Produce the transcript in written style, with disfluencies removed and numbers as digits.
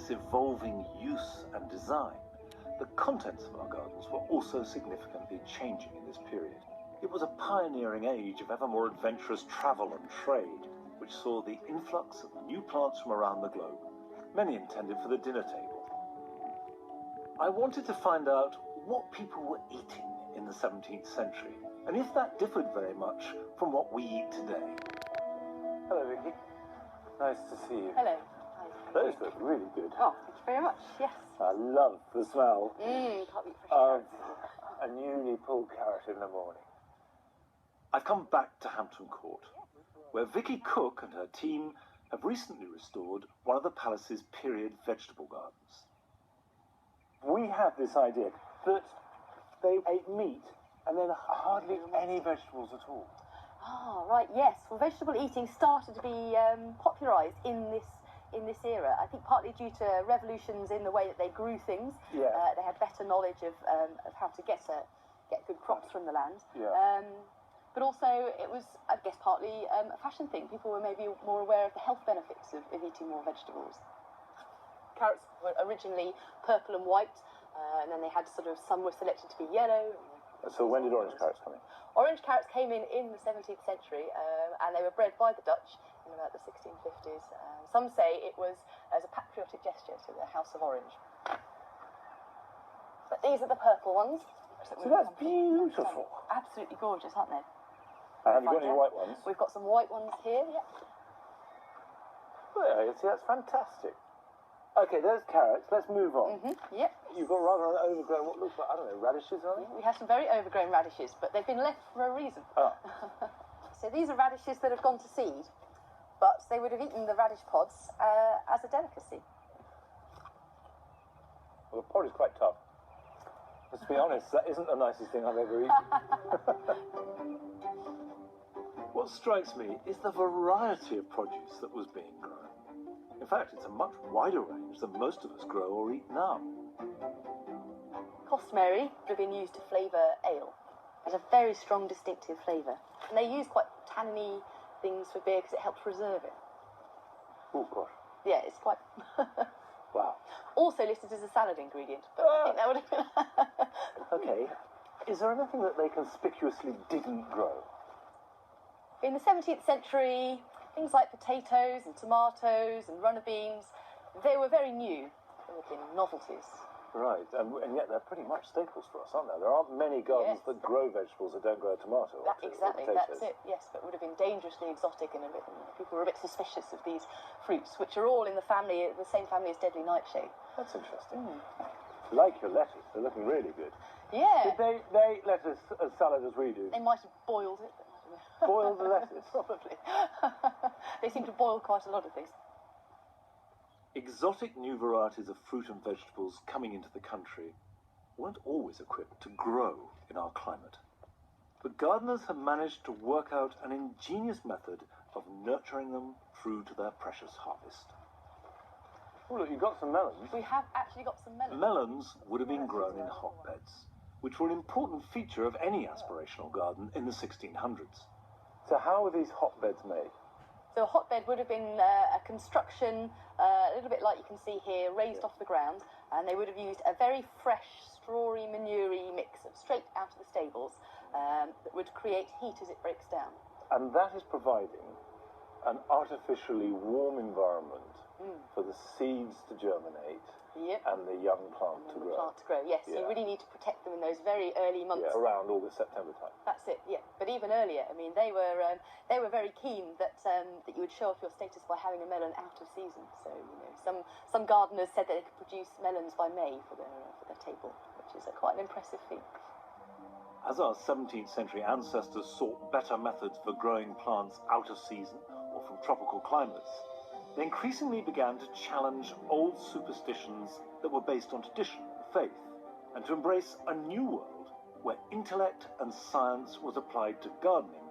its evolving use and design, the contents of our gardens were also significantly changing in this period. It was a pioneering age of ever more adventurous travel and trade, which saw the influx of new plants from around the globe, many intended for the dinner table. I wanted to find out what people were eating in the 17th century, and if that differed very much from what we eat today. Hello, Vicky. Nice to see you. Hello. Those look really good. Oh, thank you very much, yes. I love the smell Can't beat fresh of carrots. a newly pulled carrot in the morning. I've come back to Hampton Court, where Vicky Cook and her team have recently restored one of the palace's period vegetable gardens. We have this idea that they ate meat and then hardly any vegetables at all. Ah, right, yes. Well, vegetable eating started to be popularised in this era. I think partly due to revolutions in the way that they grew things. Yeah. They had better knowledge of how to get good crops from the land. Yeah. But also it was, I guess, partly a fashion thing. People were maybe more aware of the health benefits of eating more vegetables. Carrots were originally purple and white, and then they had some were selected to be yellow. So when did orange carrots come in? Orange carrots came in the 17th century, and they were bred by the Dutch in about the 1650s. Some say it was as a patriotic gesture to the House of Orange. But these are the purple ones. So that's beautiful. Absolutely gorgeous, aren't they? Have you got any white ones? We've got some white ones here, yeah. Well, yeah, see, that's fantastic. Okay, there's carrots. Let's move on. Yep. You've got rather an overgrown, what looks like, I don't know, radishes, are they? We have some very overgrown radishes, but they've been left for a reason. Oh. So these are radishes that have gone to seed, but they would have eaten the radish pods as a delicacy. Well, the pod is quite tough. Let's be honest, that isn't the nicest thing I've ever eaten. What strikes me is the variety of produce that was being grown. In fact, it's a much wider range than most of us grow or eat now. Cosmary would have been used to flavour ale. It has a very strong, distinctive flavour. And they use quite tanniny things for beer because it helps preserve it. Oh, gosh. Yeah, it's quite... Wow. Also listed as a salad ingredient, but I think that would have been... Okay. Is there anything that they conspicuously didn't grow? In the 17th century, things like potatoes and tomatoes and runner beans, they were very new. They would have been novelties. Right, and yet they're pretty much staples for us, aren't there? There aren't many gardens that grow vegetables that don't grow a tomato. Exactly, that's it, yes, but would have been dangerously exotic and people were a bit suspicious of these fruits, which are all in the same family as deadly nightshade. That's interesting. Like your lettuce, they're looking really good. Yeah. Did they eat lettuce as salad as we do? They might have boiled it, but I don't know. Boiled the lettuce? Probably. They seem to boil quite a lot of things. Exotic new varieties of fruit and vegetables coming into the country weren't always equipped to grow in our climate. But gardeners have managed to work out an ingenious method of nurturing them through to their precious harvest. Oh, look, you've got some melons. We have actually got some melons. Melons would have been grown in hotbeds, which were an important feature of any aspirational garden in the 1600s. So how were these hotbeds made? So a hotbed would have been a construction, a little bit like you can see here, raised off the ground, and they would have used a very fresh, strawy, manure-y mix of straight out of the stables that would create heat as it breaks down. And that is providing an artificially warm environment for the seeds to germinate and the young plant to grow. Yes, you really need to protect them in those very early months. Yeah, around August, September time. That's it, yeah. But even earlier, I mean, they were very keen that you would show off your status by having a melon out of season. So, you know, some gardeners said that they could produce melons by May for their table, which is quite an impressive feat. As our 17th century ancestors sought better methods for growing plants out of season or from tropical climates, they increasingly began to challenge old superstitions that were based on tradition and faith, and to embrace a new world where intellect and science was applied to gardening